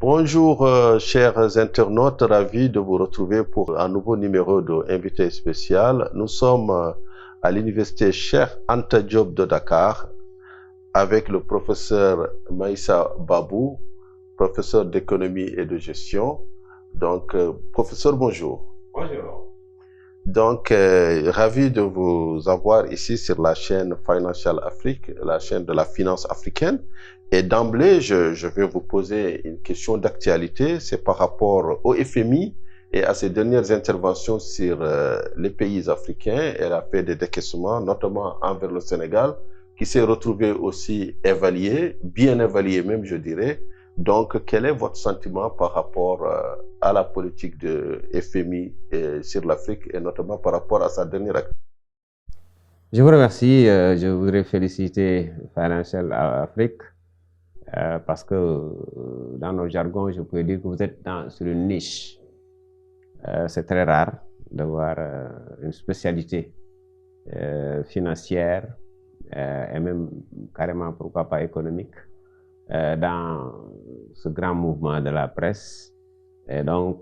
Bonjour, chers internautes, ravi de vous retrouver pour un nouveau numéro de Invité spécial. Nous sommes à l'université Cheikh Anta Diop de Dakar avec le professeur Maïssa Babou, professeur d'économie et de gestion. Donc, professeur, bonjour. Bonjour. Donc, ravi de vous avoir ici sur la chaîne Financial Afrique, la chaîne de la finance africaine. Et d'emblée, je vais vous poser une question d'actualité. C'est par rapport au FMI et à ses dernières interventions sur les pays africains. Elle a fait des décaissements, notamment envers le Sénégal, qui s'est retrouvé aussi évalué, bien évalué même, je dirais. Donc, quel est votre sentiment par rapport à la politique de FMI sur l'Afrique et notamment par rapport à sa dernière activité? Je vous remercie. Je voudrais féliciter Financial Afrique parce que dans nos jargons, je peux dire que vous êtes sur une niche. C'est très rare d'avoir une spécialité financière et même carrément, pourquoi pas, économique dans ce grand mouvement de la presse. Et donc,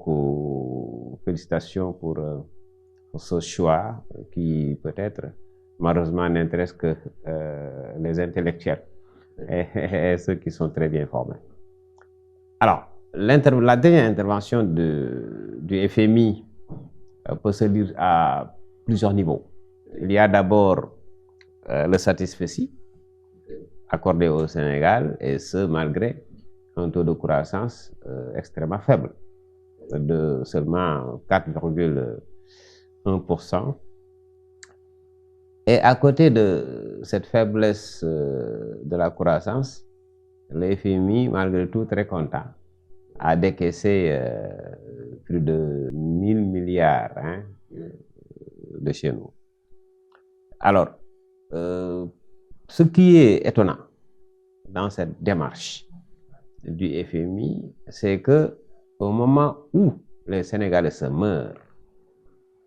félicitations pour ce choix qui peut-être malheureusement n'intéresse que les intellectuels et ceux qui sont très bien formés. Alors, la dernière intervention du FMI peut se lire à plusieurs niveaux. Il y a d'abord le satisfecit accordé au Sénégal, et ce malgré un taux de croissance extrêmement faible, de seulement 4,1%. Et à côté de cette faiblesse de la croissance, le FMI, malgré tout très content, a décaissé plus de 1000 milliards de chez nous. Alors, ce qui est étonnant dans cette démarche du FMI, c'est que au moment où les Sénégalais se meurent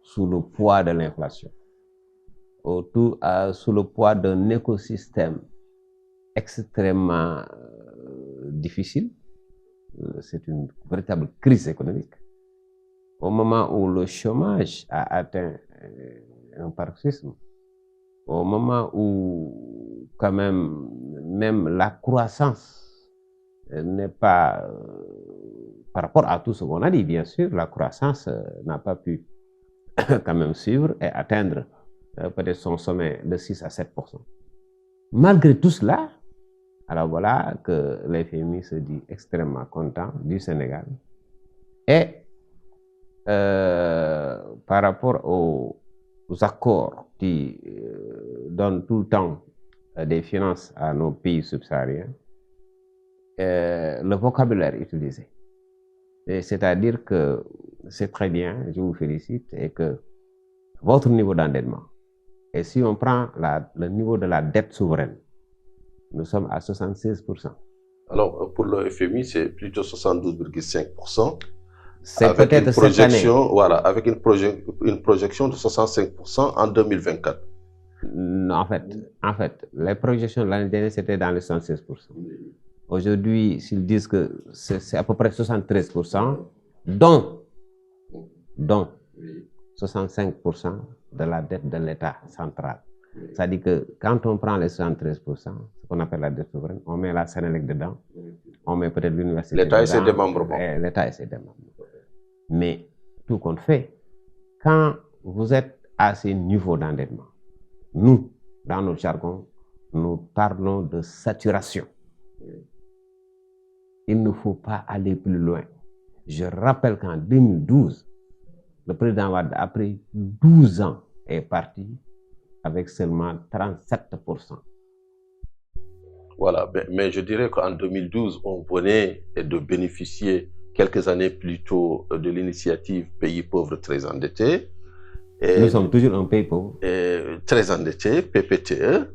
sous le poids de l'inflation, sous le poids d'un écosystème extrêmement difficile, c'est une véritable crise économique, au moment où le chômage a atteint un paroxysme, au moment où quand même la croissance n'est pas, par rapport à tout ce qu'on a dit, bien sûr, la croissance n'a pas pu quand même suivre et atteindre peut-être son sommet de 6 à 7%. Malgré tout cela, alors voilà que l'FMI se dit extrêmement content du Sénégal. Et par rapport aux accords qui donnent tout le temps des finances à nos pays subsahariens, le vocabulaire utilisé, c'est-à-dire que c'est très bien, je vous félicite, et que votre niveau d'endettement, et si on prend le niveau de la dette souveraine, nous sommes à 76%. Alors, pour le FMI, c'est plutôt 72,5%. C'est peut-être cette année. Voilà, avec une projection de 65% en 2024. Non, en fait, les projections de l'année dernière, c'était dans les 76%. Aujourd'hui, s'ils disent que c'est à peu près 73%, dont 65% de la dette de l'État central. C'est-à-dire que quand on prend les 73%, ce qu'on appelle la dette souveraine, on met la Sénélec dedans, on met peut-être l'université dedans. L'État et ses démembrements. L'État et ses démembrements. Mais tout compte fait, quand vous êtes à ces niveaux d'endettement, nous, dans notre jargon, nous parlons de saturation. Il ne faut pas aller plus loin. Je rappelle qu'en 2012, le président Wade, après 12 ans, est parti avec seulement 37%. Voilà, mais je dirais qu'en 2012, on venait de bénéficier quelques années plus tôt de l'initiative Pays pauvres très endettés. Nous sommes toujours un pays pauvre. Très endetté, PPTE,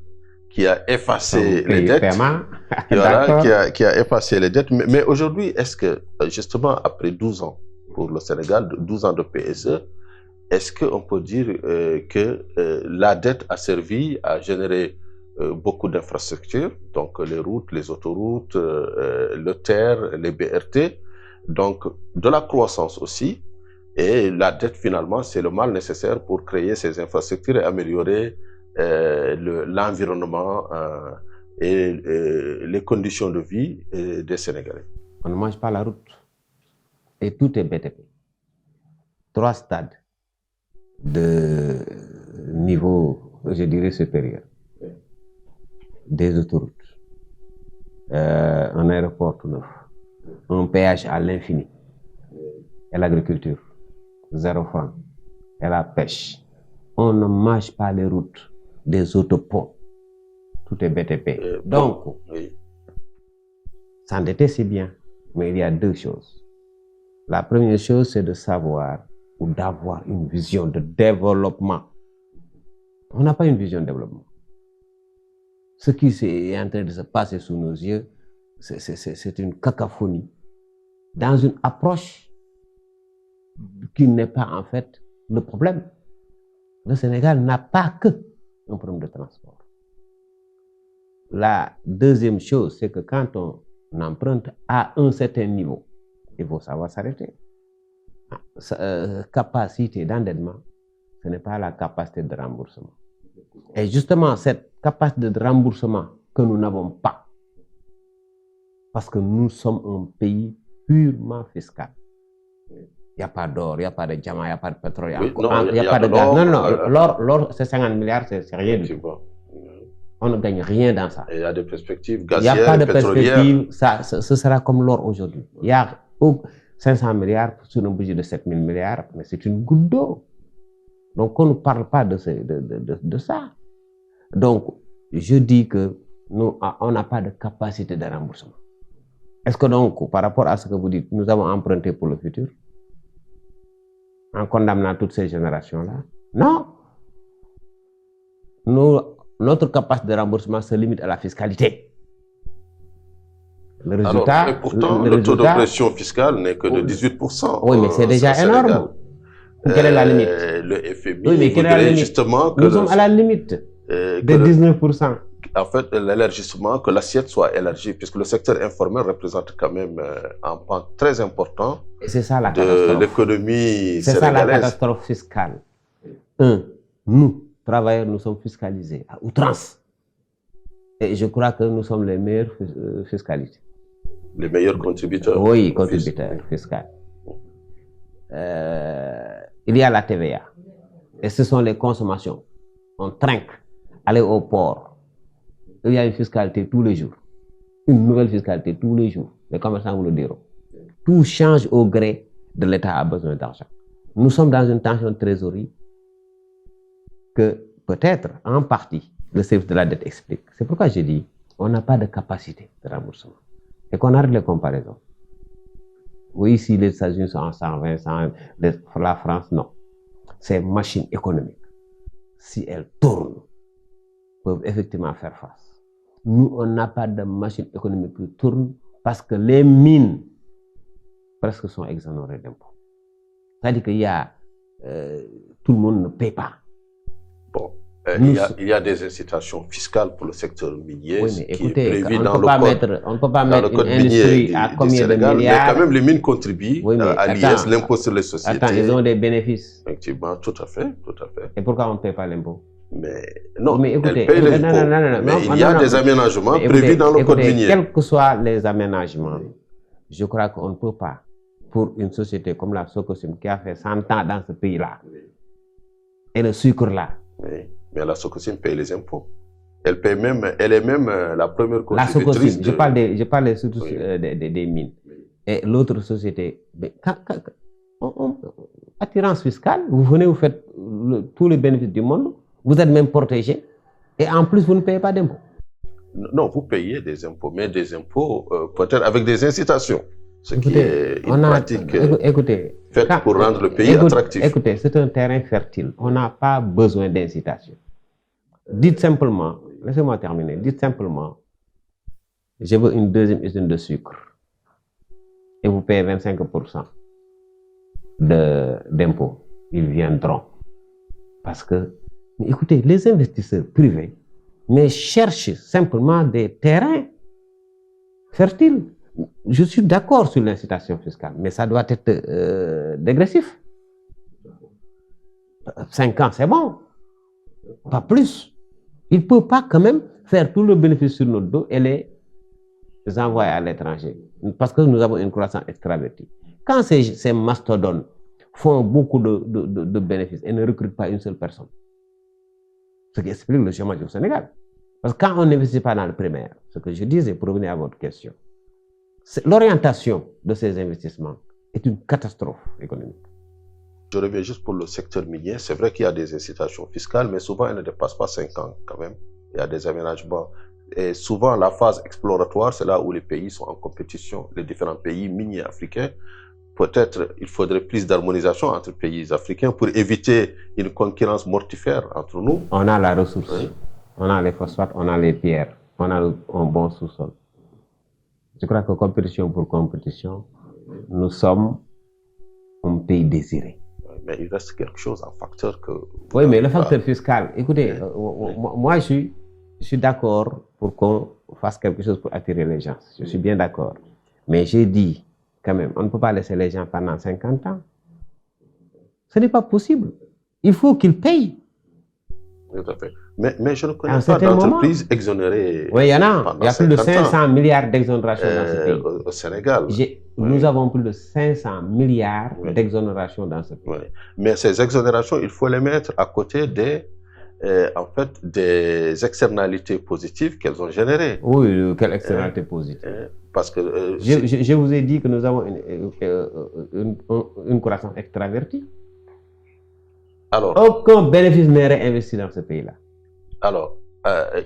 qui a effacé les dettes. Qui a effacé les dettes. Mais aujourd'hui, est-ce que, justement, après 12 ans pour le Sénégal, 12 ans de PSE, est-ce qu'on peut dire que la dette a servi à générer beaucoup d'infrastructures, donc les routes, les autoroutes, le TER, les BRT, Donc, de la croissance aussi. Et la dette, finalement, c'est le mal nécessaire pour créer ces infrastructures et améliorer l'environnement et les conditions de vie des Sénégalais. On ne mange pas la route. Et tout est BTP. 3 stades de niveau, je dirais, supérieur. Des autoroutes, un aéroport tout neuf, un péage à l'infini, et l'agriculture, 0 franc, et la pêche. On ne mange pas les routes, des autoponts. Tout est BTP. Donc, oui. S'endetter, c'est bien, mais il y a 2 choses. La première chose, c'est de savoir ou d'avoir une vision de développement. On n'a pas une vision de développement. Ce qui est en train de se passer sous nos yeux, c'est une cacophonie dans une approche qui n'est pas en fait le problème. Le Sénégal n'a pas que un problème de transport. La deuxième chose, c'est que quand on emprunte à un certain niveau, il faut savoir s'arrêter. Capacité d'endettement, ce n'est pas la capacité de remboursement. Et justement, cette capacité de remboursement que nous n'avons pas, parce que nous sommes un pays purement fiscal. Il n'y a pas d'or, il n'y a pas de diamant, il n'y a pas de pétrole, il n'y a pas de gaz. Non, l'or, c'est 50 milliards, c'est rien du tout. On ne gagne rien dans ça. Il y a des perspectives gazières, il n'y a pas de pétrolières. Perspective, ce sera comme l'or aujourd'hui. Il y a 500 milliards sur un budget de 7000 milliards, mais c'est une goutte d'eau. Donc, on ne parle pas de ça. Donc, je dis que nous, on n'a pas de capacité de remboursement. Est-ce que donc, par rapport à ce que vous dites, nous avons emprunté pour le futur en condamnant toutes ces générations-là? Non. Notre capacité de remboursement se limite à la fiscalité. Le résultat, alors, pourtant, le taux de pression fiscale n'est que de 18%. Oui, mais c'est déjà énorme. Quelle est la limite? Le FMI voudrait justement que... Nous sommes à la limite de 19%. En fait, l'élargissement, que l'assiette soit élargie, puisque le secteur informel représente quand même un pan très important de l'économie sénégalaise. C'est ça la catastrophe fiscale. Nous, travailleurs, nous sommes fiscalisés à outrance. Et je crois que nous sommes les meilleurs fiscalistes. Les meilleurs contributeurs. Oui, contributeurs fiscaux. Il y a la TVA. Et ce sont les consommations. On trinque, aller au port. Il y a une fiscalité tous les jours. Une nouvelle fiscalité tous les jours. Les commerçants vous le diront. Tout change au gré de l'État a besoin d'argent. Nous sommes dans une tension de trésorerie que peut-être, en partie, le service de la dette explique. C'est pourquoi j'ai dit on n'a pas de capacité de remboursement. Et qu'on arrête les comparaisons. Oui, si les États-Unis sont en 120, 100, la France, non. Ces machines économiques, si elles tournent, peuvent effectivement faire face. Nous, on n'a pas de machine économique qui tourne parce que les mines presque sont exonérées d'impôts. C'est-à-dire qu'il y a... tout le monde ne paie pas. Bon. Il y a des incitations fiscales pour le secteur minier, oui, mais écoutez, qui est prévu on dans ne peut pas mettre une industrie à combien de milliards. Mais quand même, les mines contribuent à l'IS, l'impôt sur les sociétés. Attends, ils ont des bénéfices. Effectivement, tout à fait. Et pourquoi on ne paie pas l'impôt? Mais non, mais écoutez, elle paye l'impôt. Mais il y a des aménagements prévus dans le code minier. Quels que soient les aménagements, je crois qu'on ne peut pas, pour une société comme la Sococim qui a fait 100 ans dans ce pays-là, et le sucre là. Oui. Mais la Sococim paye les impôts. Elle est même la première contributrice. La Sococim, je parle surtout des mines. Et l'autre société, attirance fiscale, vous venez, vous faites tous les bénéfices du monde, vous êtes même protégé, et en plus vous ne payez pas d'impôts. Non, vous payez des impôts, mais des impôts peut-être avec des incitations. Ce qui est une pratique faite pour rendre le pays attractif. Écoutez, c'est un terrain fertile. On n'a pas besoin d'incitation. Dites simplement, laissez-moi terminer, dites simplement, je veux une deuxième usine de sucre et vous payez 25% d'impôts. Ils viendront. Parce que, écoutez, les investisseurs privés cherchent simplement des terrains fertiles. Je suis d'accord sur l'incitation fiscale, mais ça doit être dégressif. 5 ans, c'est bon. Pas plus. Il ne peut pas quand même faire tout le bénéfice sur notre dos et les envoyer à l'étranger. Parce que nous avons une croissance extravertie. Quand ces mastodontes font beaucoup de bénéfices et ne recrutent pas une seule personne, ce qui explique le chômage au Sénégal. Parce que quand on n'investit pas dans le primaire, ce que je disais pour revenir à votre question, l'orientation de ces investissements est une catastrophe économique. Je reviens juste pour le secteur minier. C'est vrai qu'il y a des incitations fiscales, mais souvent elles ne dépassent pas 5 ans quand même. Il y a des aménagements. Et souvent, la phase exploratoire, c'est là où les pays sont en compétition, les différents pays miniers africains. Peut-être il faudrait plus d'harmonisation entre pays africains pour éviter une concurrence mortifère entre nous. On a la ressource, oui. On a les phosphates, on a les pierres, on a un bon sous-sol. Je crois que compétition pour compétition, nous sommes un pays désiré. Mais il reste quelque chose, un facteur que... Oui, mais le facteur fiscal, écoutez, moi je suis d'accord pour qu'on fasse quelque chose pour attirer les gens. Je suis bien d'accord. Mais j'ai dit, quand même, on ne peut pas laisser les gens pendant 50 ans. Ce n'est pas possible. Il faut qu'ils payent. Tout à fait. Mais je ne connais pas d'entreprise exonérée. Oui, il y en a. Il y a plus de 500 milliards d'exonération dans ce pays. Au Sénégal. Nous avons plus de 500 milliards d'exonération dans ce pays. Oui. Mais ces exonérations, il faut les mettre à côté en fait, des externalités positives qu'elles ont générées. Oui, quelle externalité positive? Parce que... je vous ai dit que nous avons une croissance extravertie. Alors, aucun bénéfice n'est réinvesti dans ce pays-là. Alors,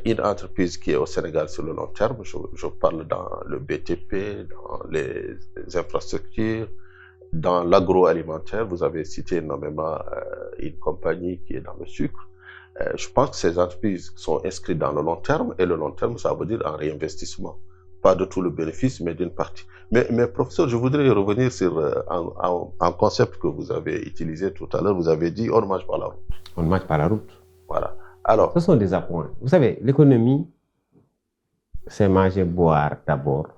une entreprise qui est au Sénégal sur le long terme, je parle dans le BTP, dans les infrastructures, dans l'agroalimentaire. Vous avez cité nommément une compagnie qui est dans le sucre. Je pense que ces entreprises sont inscrites dans le long terme, et le long terme, ça veut dire un réinvestissement. Pas de tout le bénéfice, mais d'une partie. Mais professeur, je voudrais revenir sur un concept que vous avez utilisé tout à l'heure. Vous avez dit, on ne mange pas la route. On ne mange pas la route. Voilà. Alors, ce sont des appoints. Vous savez, l'économie, c'est manger, boire d'abord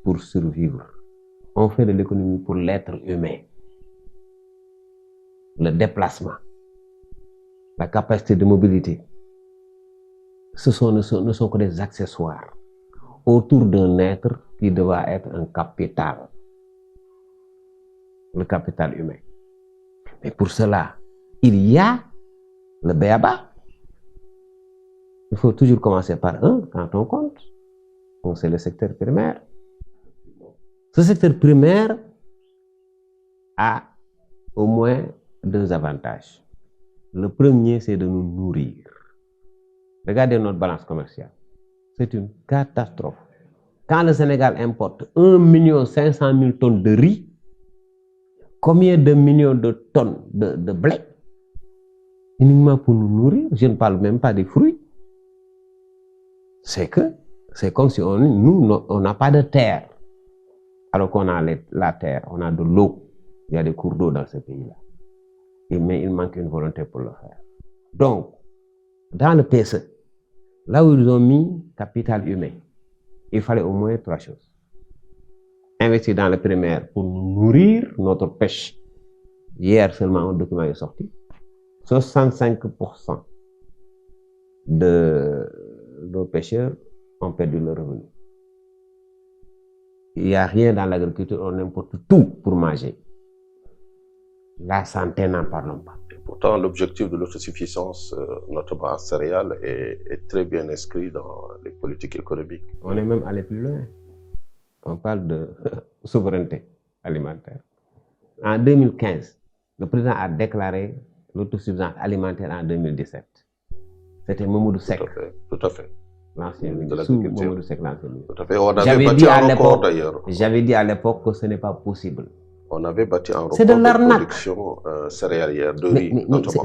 pour survivre. On fait de l'économie pour l'être humain. Le déplacement, la capacité de mobilité, ne sont que des accessoires autour d'un être qui doit être un capital. Le capital humain. Mais pour cela, il y a le b.a.-ba. Il faut toujours commencer par un quand on compte. Donc c'est le secteur primaire. Ce secteur primaire a au moins 2 avantages. Le premier, c'est de nous nourrir. Regardez notre balance commerciale. C'est une catastrophe. Quand le Sénégal importe 1 500 000 tonnes de riz, combien de millions de tonnes de blé? Uniquement pour nous nourrir. Je ne parle même pas des fruits. C'est comme si on n'a pas de terre. Alors qu'on a la terre, on a de l'eau. Il y a des cours d'eau dans ce pays-là. Mais il manque une volonté pour le faire. Donc, dans le PSE, là où ils ont mis capital humain, il fallait au moins 3 choses. Investir dans le primaire pour nourrir notre pêche. Hier seulement, un document est sorti. 65% de nos pêcheurs ont perdu leur revenu. Il n'y a rien dans l'agriculture, on importe tout pour manger. La santé, n'en parlons pas. Et pourtant, l'objectif de l'autosuffisance, notamment en céréales, est très bien inscrit dans les politiques économiques. On est même allé plus loin. On parle de souveraineté alimentaire. En 2015, le président a déclaré l'autosuffisance alimentaire en 2017. C'était Mamadou Seck. Tout à fait. L'ancien ministre. Sous Mamadou Seck, l'ancien ministre. Tout à fait. On avait battu un record d'ailleurs. J'avais dit à l'époque que ce n'est pas possible. On avait battu un record de production céréalière de riz, notamment.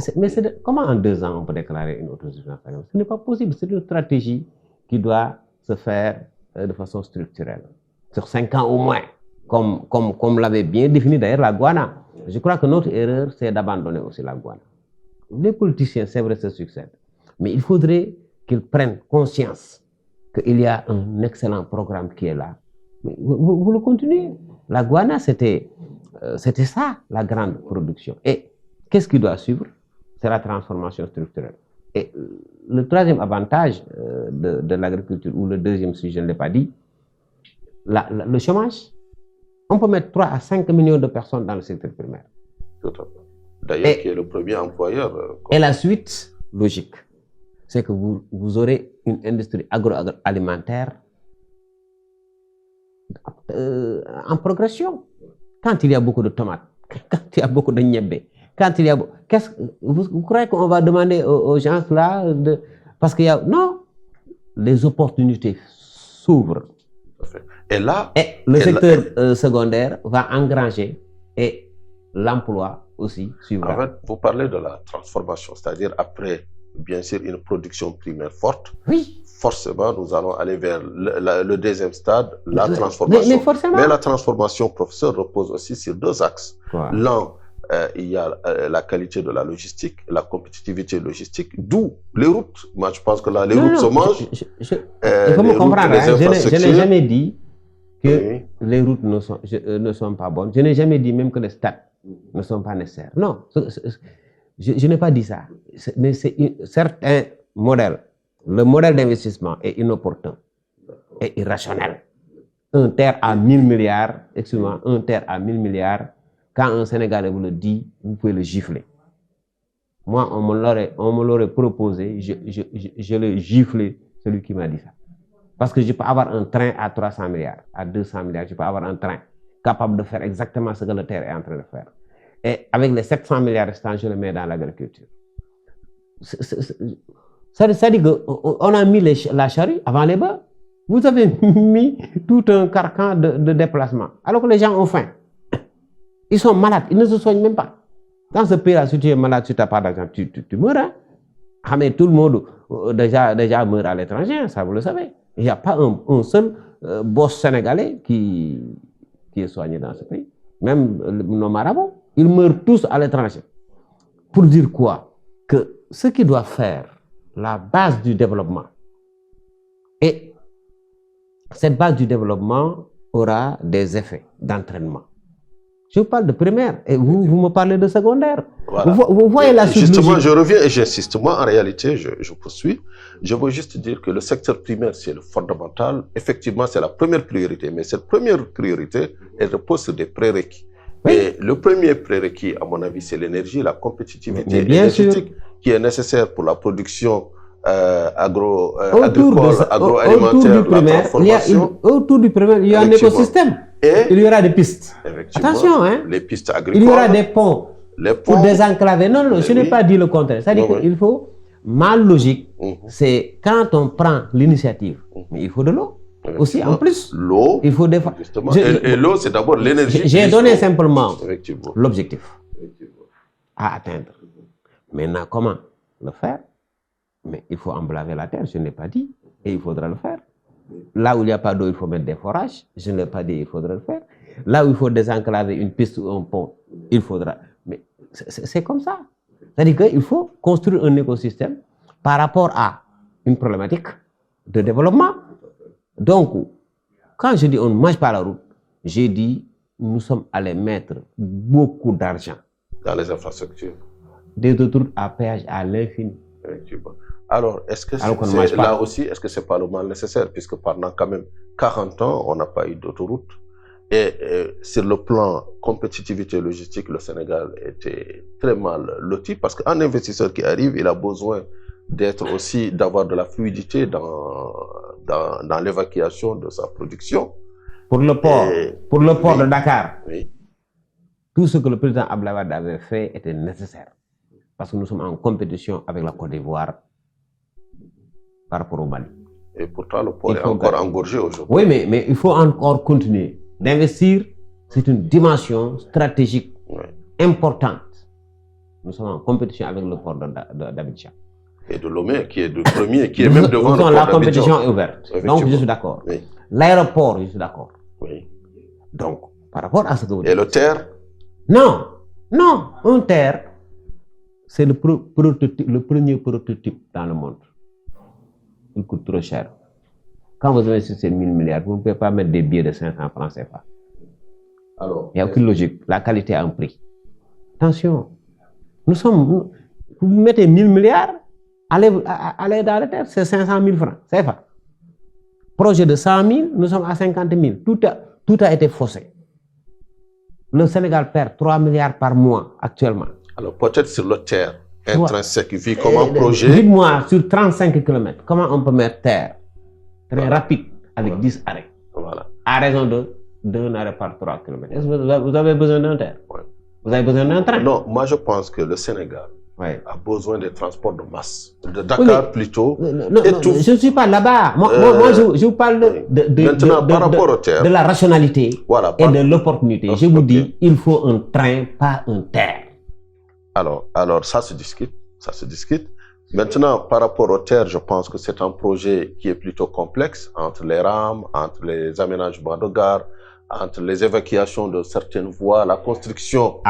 Comment en 2 ans on peut déclarer une autosuffisance alimentaire? Ce n'est pas possible. C'est une stratégie qui doit se faire de façon structurelle. Sur 5 ans au moins, comme l'avait bien défini d'ailleurs la Guana. Je crois que notre erreur, c'est d'abandonner aussi la Guana. Les politiciens, c'est vrai, se succèdent. Mais il faudrait qu'ils prennent conscience qu'il y a un excellent programme qui est là, vous le continuez. La Guana, c'était ça, la grande production. Et qu'est-ce qui doit suivre? C'est la transformation structurelle. Et le troisième avantage de l'agriculture, ou le deuxième, si je ne l'ai pas dit, le chômage. On peut mettre 3 à 5 millions de personnes dans le secteur primaire. Tout à fait. D'ailleurs, qui est le premier employeur. Et la suite logique, c'est que vous aurez une industrie agroalimentaire en progression. Quand il y a beaucoup de tomates, quand il y a beaucoup de niébé, quand il y a... Vous croyez qu'on va demander aux gens là parce qu'il y a... Non, les opportunités s'ouvrent. Et là... Et le secteur secondaire va engranger et l'emploi aussi suivra. En fait, vous parlez de la transformation, c'est-à-dire après, bien sûr, une production primaire forte. Oui. Forcément, nous allons aller vers le deuxième stade, la transformation. Mais la transformation, professeur, repose aussi sur 2 axes. Voilà. L'un, il y a la qualité de la logistique, la compétitivité logistique, d'où les routes. Moi, je pense que là, les routes se mangent. Il faut me comprendre, je n'ai jamais dit que les routes ne sont pas bonnes. Je n'ai jamais dit même que les stades ne sont pas nécessaires. Non, je n'ai pas dit ça. Mais c'est certains modèles. Le modèle d'investissement est inopportun et irrationnel. Un terre à 1000 milliards, excusez-moi, un terre à 1000 milliards, quand un Sénégalais vous le dit, vous pouvez le gifler. Moi, on me l'aurait proposé, je l'ai giflé, celui qui m'a dit ça. Parce que je peux avoir un train à 300 milliards, à 200 milliards, je peux avoir un train capable de faire exactement ce que le terre est en train de faire. Et avec les 700 milliards restants, je le mets dans l'agriculture. Ça dit qu'on a mis la charrue avant les bœufs. Vous avez mis tout un carcan de déplacement. Alors que les gens ont faim. Ils sont malades, ils ne se soignent même pas. Dans ce pays-là, si tu es malade, si tu n'as pas d'argent, tu meurs. Hein? Mais tout le monde déjà meurt à l'étranger, ça vous le savez. Il n'y a pas un seul boss sénégalais qui est soigné dans ce pays. Même nos marabouts, ils meurent tous à l'étranger. Pour dire quoi? Que ce qui doit faire la base du développement, et cette base du développement aura des effets d'entraînement. Je vous parle de primaire et vous me parlez de secondaire. Voilà. Vous voyez la suite. Justement, je reviens et j'insiste. Moi, en réalité, je poursuis. Je veux juste dire que le secteur primaire, c'est le fondamental. Effectivement, c'est la première priorité. Mais cette première priorité, elle repose sur des prérequis. Oui. Et le premier prérequis, à mon avis, c'est l'énergie, la compétitivité énergétique qui est nécessaire pour la production agricole, agroalimentaire, la transformation. Autour du primaire, il y a un écosystème. Et il y aura des pistes. Attention, hein. Les pistes agricoles. Il y aura des ponts pour désenclaver. Non, je n'ai pas dit le contraire. C'est-à-dire qu'il faut, ma logique, c'est quand on prend l'initiative, mais il faut de l'eau. Aussi, en plus, l'eau, il faut des... Et l'eau, c'est d'abord l'énergie. J'ai donné simplement l'objectif à atteindre. Maintenant, comment le faire? Mais il faut emblaver la terre, je ne l'ai pas dit, et il faudra le faire. Là où il n'y a pas d'eau, il faut mettre des forages, je ne l'ai pas dit, il faudra le faire. Là où il faut désenclaver une piste ou un pont, il faudra... Mais c'est comme ça. C'est-à-dire qu'il faut construire un écosystème par rapport à une problématique de développement. Donc, quand je dis on ne mange pas la route, j'ai dit nous sommes allés mettre beaucoup d'argent dans les infrastructures. Des autoroutes à péage à l'infini. Alors, est-ce que là aussi, est-ce que ce n'est pas le mal nécessaire, puisque pendant quand même 40 ans, on n'a pas eu d'autoroute. Et sur le plan compétitivité logistique, le Sénégal était très mal loti, parce qu'un investisseur qui arrive, il a besoin d'être aussi, d'avoir de la fluidité dans l'évacuation de sa production. Pour le port de Dakar, tout ce que le président Abdoulaye Wade avait fait était nécessaire. Parce que nous sommes en compétition avec la Côte d'Ivoire par rapport au Mali. Et pourtant, le port est encore engorgé aujourd'hui. Oui, mais il faut encore continuer. D'investir, c'est une dimension stratégique importante. Nous sommes en compétition avec le port d'Abidjan. Et de Lomé, qui est le premier, qui est même devant le port d'Abidjan. La compétition est ouverte. Donc, je suis d'accord. Oui. L'aéroport, je suis d'accord. Oui. Donc, par rapport à ce que vous dites. Et le terre? Non, un terre, c'est le premier prototype dans le monde. Il coûte trop cher. Quand vous investissez 1000 milliards, vous ne pouvez pas mettre des billets de 500 francs CFA. Alors, il n'y a aucune logique. La qualité a un prix. Attention, vous mettez 1000 milliards, allez dans la terre, c'est 500 000 francs CFA. Projet de 100 000, nous sommes à 50 000. Tout a été faussé. Le Sénégal perd 3 milliards par mois actuellement. Alors, peut-être sur le terre intrinsèque, vu comme un projet. Dites-moi, sur 35 km, comment on peut mettre terre très rapide avec 10 arrêts à raison de 2 arrêts par 3 km. Est-ce que vous avez besoin d'un terre? Vous avez besoin d'un train? Non, moi je pense que le Sénégal a besoin de transports de masse. De Dakar plutôt. Non, je ne suis pas là-bas. Moi, je vous parle de la rationalité et de l'opportunité. Je vous dis, il faut un train, pas un terre. Alors ça se discute. Ça se discute. Maintenant, par rapport aux terres, je pense que c'est un projet qui est plutôt complexe entre les rames, entre les aménagements de gare, entre les évacuations de certaines voies, la construction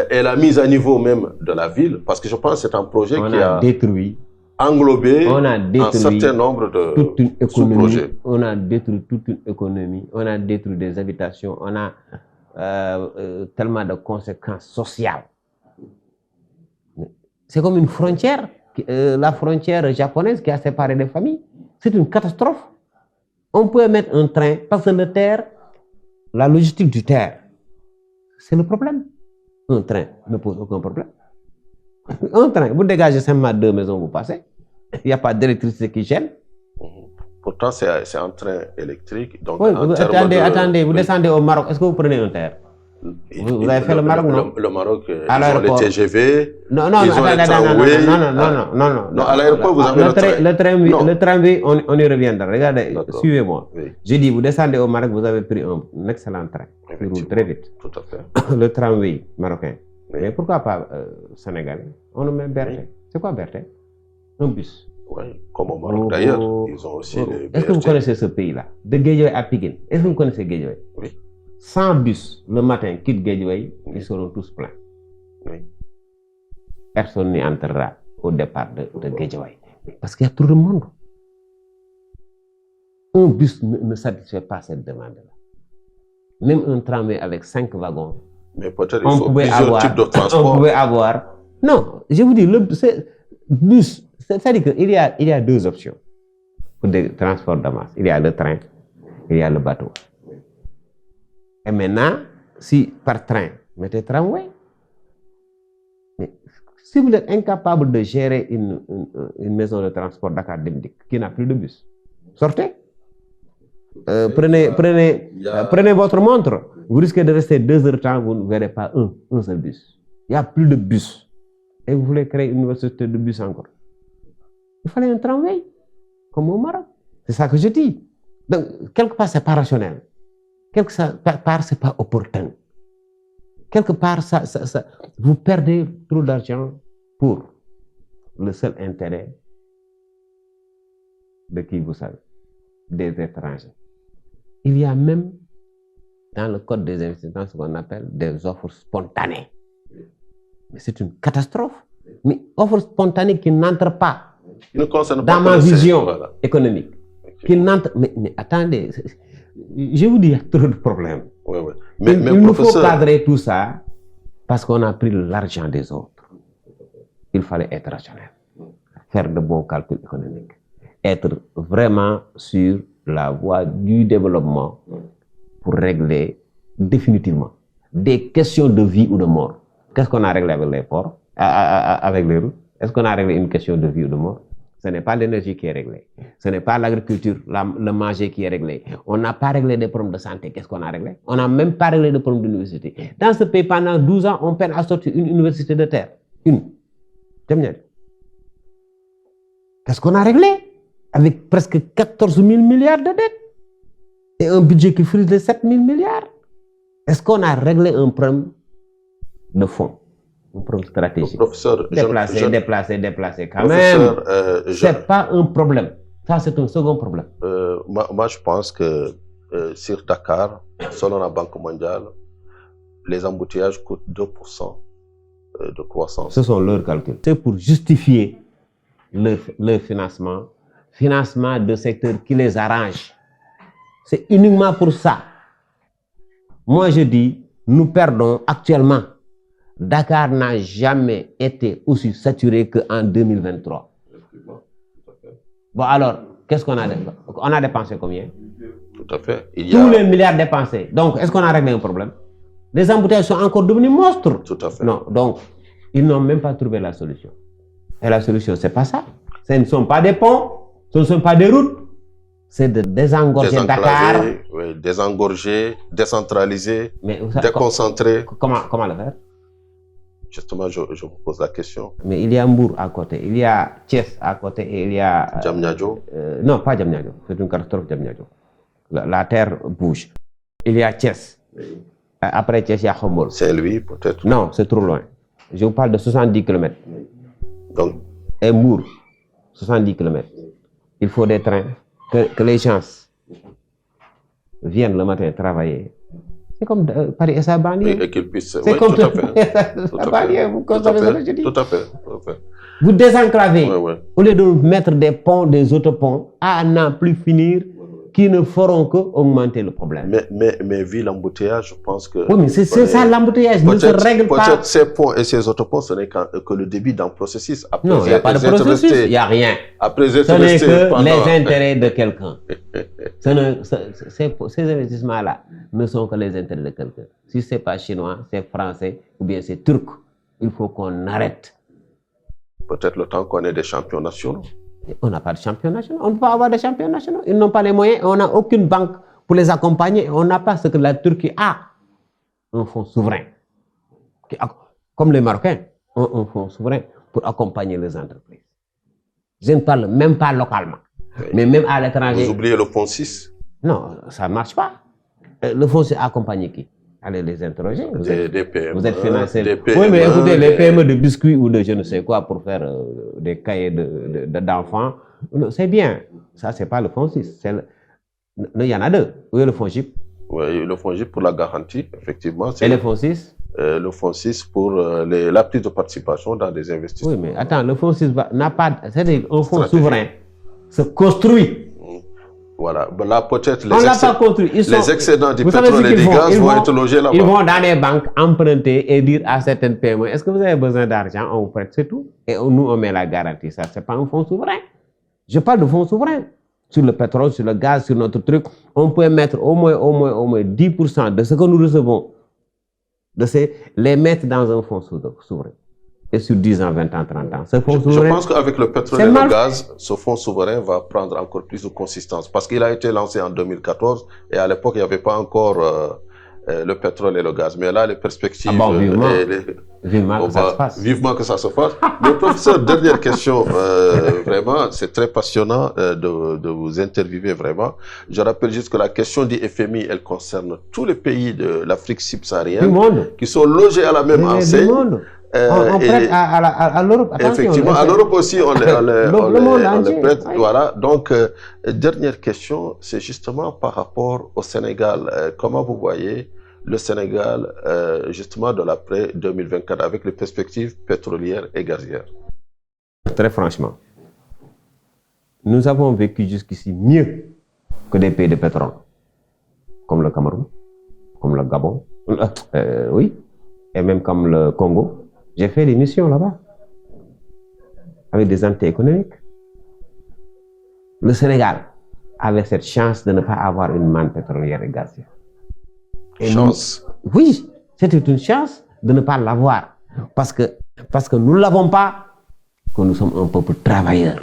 et la mise à niveau même de la ville, parce que je pense que c'est un projet qui a détruit, englobé un certain nombre de sous-projets. On a détruit toute une économie, on a détruit des habitations, on a tellement de conséquences sociales. C'est comme une frontière, la frontière japonaise qui a séparé les familles. C'est une catastrophe. On peut mettre un train, parce que le terre, la logistique du terre, c'est le problème. Un train ne pose aucun problème. Un train, vous dégagez simplement 2 maisons, vous passez. Il n'y a pas d'électricité qui gêne. Pourtant, c'est un train électrique. Donc, attendez, vous descendez au Maroc, est-ce que vous prenez un terre? Vous avez fait le Maroc, non? Le Maroc, ils ont les TGV. Non, à l'aéroport, vous avez le tramway, on y reviendra. Regardez, suivez-moi. J'ai dit, vous descendez au Maroc, vous avez pris un excellent train. Il roule très vite. Tout à fait. Le tramway marocain. Mais pourquoi pas sénégalais? On le met Berthe. C'est quoi Berthe? Un bus. Oui, comme au Maroc d'ailleurs. Ils ont aussi les Est-ce que vous connaissez ce pays-là? De Guédiawaye à Pikine. Est-ce que vous connaissez Guédiawaye? Oui. 100 bus le matin quittent Guédiawaye, ils seront tous pleins. Oui. Personne n'y entrera au départ de Guédiawaye. Parce qu'il y a trop de monde. Un bus ne satisfait pas cette demande-là. Même un tramway avec 5 wagons. Mais peut-être il faut plusieurs types de transport. On pouvait avoir. Non, je vous dis, le bus, c'est-à-dire qu'il y a 2 options pour des transports de masse. Il y a le train, il y a le bateau. Et maintenant, si par train, mettez tramway. Mais si vous êtes incapable de gérer une maison de transport Dakar Dem Dikk qui n'a plus de bus, sortez. Prenez votre montre. Vous risquez de rester 2 heures de temps, vous ne verrez pas un seul bus. Il n'y a plus de bus. Et vous voulez créer une université de bus encore. Il fallait un tramway, comme au Maroc. C'est ça que je dis. Donc, quelque part, ce n'est pas rationnel. Quelque part, ce n'est pas opportun. Quelque part, vous perdez trop d'argent pour le seul intérêt de qui vous savez, des étrangers. Il y a même dans le code des investissements ce qu'on appelle des offres spontanées. Mais c'est une catastrophe. Mais offres spontanées qui n'entrent pas dans ma vision économique. Qui n'entrent. Mais attendez. Je vous dis, il y a trop de problèmes. Oui. Mais il nous faut cadrer tout ça parce qu'on a pris l'argent des autres. Il fallait être rationnel, faire de bons calculs économiques, être vraiment sur la voie du développement pour régler définitivement des questions de vie ou de mort. Qu'est-ce qu'on a réglé avec les ports, avec les routes? Est-ce qu'on a réglé une question de vie ou de mort? Ce n'est pas l'énergie qui est réglée. Ce n'est pas l'agriculture, le manger qui est réglé. On n'a pas réglé des problèmes de santé. Qu'est-ce qu'on a réglé? On n'a même pas réglé des problèmes d'université. Dans ce pays, pendant 12 ans, on peine à sortir une université de terre. Une. Qu'est-ce qu'on a réglé? Avec presque 14 000 milliards de dettes. Et un budget qui frise les 7 000 milliards. Est-ce qu'on a réglé un problème de fond? Un problème stratégique. Professeur, déplacer quand même. C'est pas un problème. Ça, c'est un second problème. Moi, je pense que sur Dakar, selon la Banque mondiale, les embouteillages coûtent 2% de croissance. Ce sont leurs calculs. C'est pour justifier leur financement financement de secteurs qui les arrangent. C'est uniquement pour ça. Moi, je dis, nous perdons actuellement. Dakar n'a jamais été aussi saturé qu'en 2023. Bon, alors, qu'est-ce qu'on a dépensé? On a dépensé combien? Tout à fait. Tous les milliards dépensés. Donc, est-ce qu'on a réglé un problème? Les embouteillages sont encore devenus monstres. Tout à fait. Non, donc, ils n'ont même pas trouvé la solution. Et la solution, c'est pas ça. Ce ne sont pas des ponts, ce ne sont pas des routes. C'est de désengorger Dakar. Oui, désengorger, décentraliser, mais déconcentrer. Comment le faire? Justement, je vous pose la question. Mais il y a Mbour à côté, il y a Thiès à côté et il y a... Diamniadio? Non, pas Diamniadio. C'est une catastrophe Diamniadio. La terre bouge. Il y a Thiès. Après Thiès, il y a Khombol. Saint-Louis, peut-être? Non, c'est trop loin. Je vous parle de 70 km. Donc... Et Mbour, 70 km. Il faut des trains. Que les gens viennent le matin travailler. C'est comme Paris et sa banlieue. Oui, et qu'ils puissent... C'est comme tout à fait. sa banlieue. Vous constatez ce que je dis? Tout à fait. Vous désenclavez. Au lieu de mettre des ponts, des autoponts, à n'en plus finir, qui ne feront qu'augmenter le problème. Mais vu l'embouteillage, je pense que... Oui, mais c'est ça l'embouteillage. Ne se règle pas. Peut-être ces ponts et ces autoponts, ce n'est que le début d'un processus. Après, non, il n'y a pas de processus, il n'y a rien. Après, ce n'est que les intérêts de quelqu'un. Ces investissements-là ne sont que les intérêts de quelqu'un. Si ce n'est pas chinois, c'est français ou bien c'est turc, il faut qu'on arrête. Peut-être le temps qu'on ait des champions nationaux. On n'a pas de champions nationaux. On ne peut pas avoir de champions nationaux. Ils n'ont pas les moyens. On n'a aucune banque pour les accompagner. On n'a pas ce que la Turquie a. Un fonds souverain. Comme les Marocains ont un fonds souverain pour accompagner les entreprises. Je ne parle même pas localement. Oui. Mais même à l'étranger. Vous oubliez le fonds 6? Non, ça ne marche pas. Le fonds 6 accompagné qui? Allez les interroger. Des PME. Vous êtes financé. Oui, mais écoutez, les PME de biscuits ou de je ne sais quoi pour faire des cahiers d'enfants, c'est bien. Ça, ce n'est pas le fonds 6. Il y en a deux. Où est le fonds GIP? Oui, le fonds GIP pour la garantie, effectivement. Et le fonds 6? Le fonds 6 pour la prise de participation dans des investissements. Oui, mais attends, le fonds 6 n'a pas... C'est-à-dire un fonds souverain se construit. Voilà, là peut-être les excédents du pétrole et du gaz vont être logés là-bas. Ils vont dans les banques emprunter et dire à certaines PME, est-ce que vous avez besoin d'argent? On vous prête, c'est tout. Et nous, on met la garantie. Ça, ce n'est pas un fonds souverain. Je parle de fonds souverain. Sur le pétrole, sur le gaz, sur notre truc, on peut mettre au moins 10% de ce que nous recevons, les mettre dans un fonds souverain. Et sur 10 ans, 20 ans, 30 ans. Ce fonds souverain, je pense qu'avec le pétrole et le gaz, ce fonds souverain va prendre encore plus de consistance. Parce qu'il a été lancé en 2014 et à l'époque, il n'y avait pas encore le pétrole et le gaz. Mais là, les perspectives... Ah bon, vivement que ça se fasse. Vivement que ça se fasse. Mais professeur, dernière question. Vraiment, c'est très passionnant de vous interviewer vraiment. Je rappelle juste que la question du FMI, elle concerne tous les pays de l'Afrique subsaharienne qui sont logés à la même enseigne. On prête à l'Europe. Effectivement, à l'Europe aussi, on les prête. Oui. Voilà. Donc, dernière question, c'est justement par rapport au Sénégal. Comment vous voyez le Sénégal, justement, de l'après 2024 avec les perspectives pétrolières et gazières? Très franchement, nous avons vécu jusqu'ici mieux que des pays de pétrole, comme le Cameroun, comme le Gabon, oui, et même comme le Congo. J'ai fait des missions là-bas, avec des entités économiques. Le Sénégal avait cette chance de ne pas avoir une manne pétrolière et gazière. Chance? Oui, c'était une chance de ne pas l'avoir. Parce que nous ne l'avons pas, que nous sommes un peuple travailleur.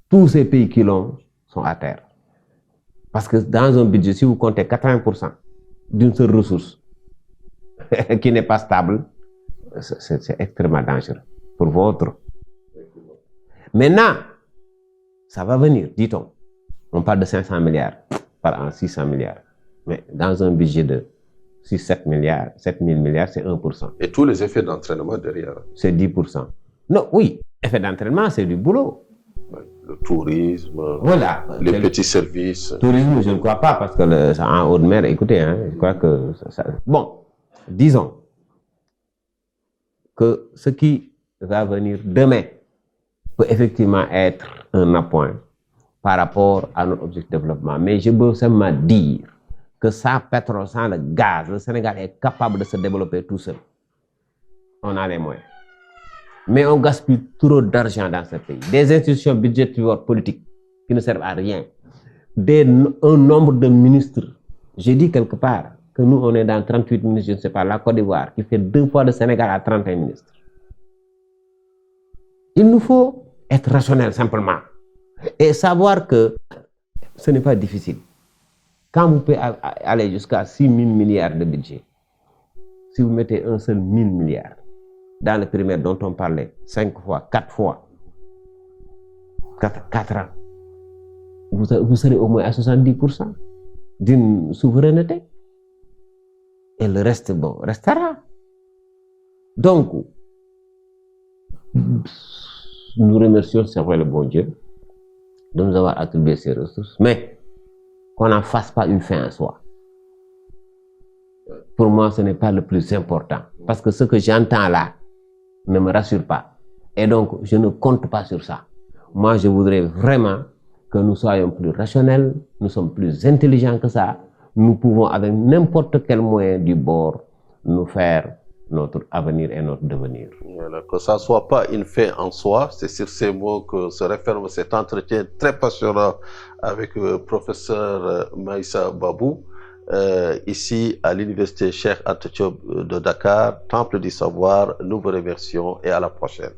Tous ces pays qui l'ont sont à terre. Parce que dans un budget, si vous comptez 80% d'une seule ressource, qui n'est pas stable, c'est extrêmement dangereux pour votre. Maintenant, ça va venir, dit-on. On parle de 500 milliards par an, 600 milliards. Mais dans un budget de 6-7 milliards, 7 000 milliards, c'est 1%. Et tous les effets d'entraînement derrière? C'est 10%. Non, oui, effet d'entraînement, c'est du boulot. Le tourisme, voilà, les petits services. Le tourisme, je ne crois pas, parce que en haute mer, écoutez, je crois que ça... Bon. Disons que ce qui va venir demain, peut effectivement être un appoint par rapport à notre objectif de développement. Mais je veux seulement dire que sans pétrole, sans le gaz, le Sénégal est capable de se développer tout seul. On a les moyens. Mais on gaspille trop d'argent dans ce pays. Des institutions budgétaires politiques qui ne servent à rien. Un nombre de ministres. J'ai dit quelque part que nous, on est dans 38 ministres, je ne sais pas, la Côte d'Ivoire, qui fait 2 fois le Sénégal à 31 ministres. Il nous faut être rationnel simplement et savoir que ce n'est pas difficile. Quand vous pouvez aller jusqu'à 6 000 milliards de budget, si vous mettez un seul 1 000 milliards dans le périmètre dont on parlait, 5 fois, 4 ans, vous serez au moins à 70% d'une souveraineté. Et le reste, bon, restera. Donc, nous remercions, c'est vrai, le bon Dieu de nous avoir attribué ces ressources, mais qu'on n'en fasse pas une fin en soi. Pour moi, ce n'est pas le plus important, parce que ce que j'entends là ne me rassure pas. Et donc, je ne compte pas sur ça. Moi, je voudrais vraiment que nous soyons plus rationnels, nous sommes plus intelligents que ça. Nous pouvons, avec n'importe quel moyen du bord, nous faire notre avenir et notre devenir. Voilà, que ça ne soit pas une fin en soi, c'est sur ces mots que se referme cet entretien très passionnant avec le professeur Maïssa Babou, ici à l'université Cheikh Anta Diop de Dakar, Temple du Savoir. Nous vous remercions et à la prochaine.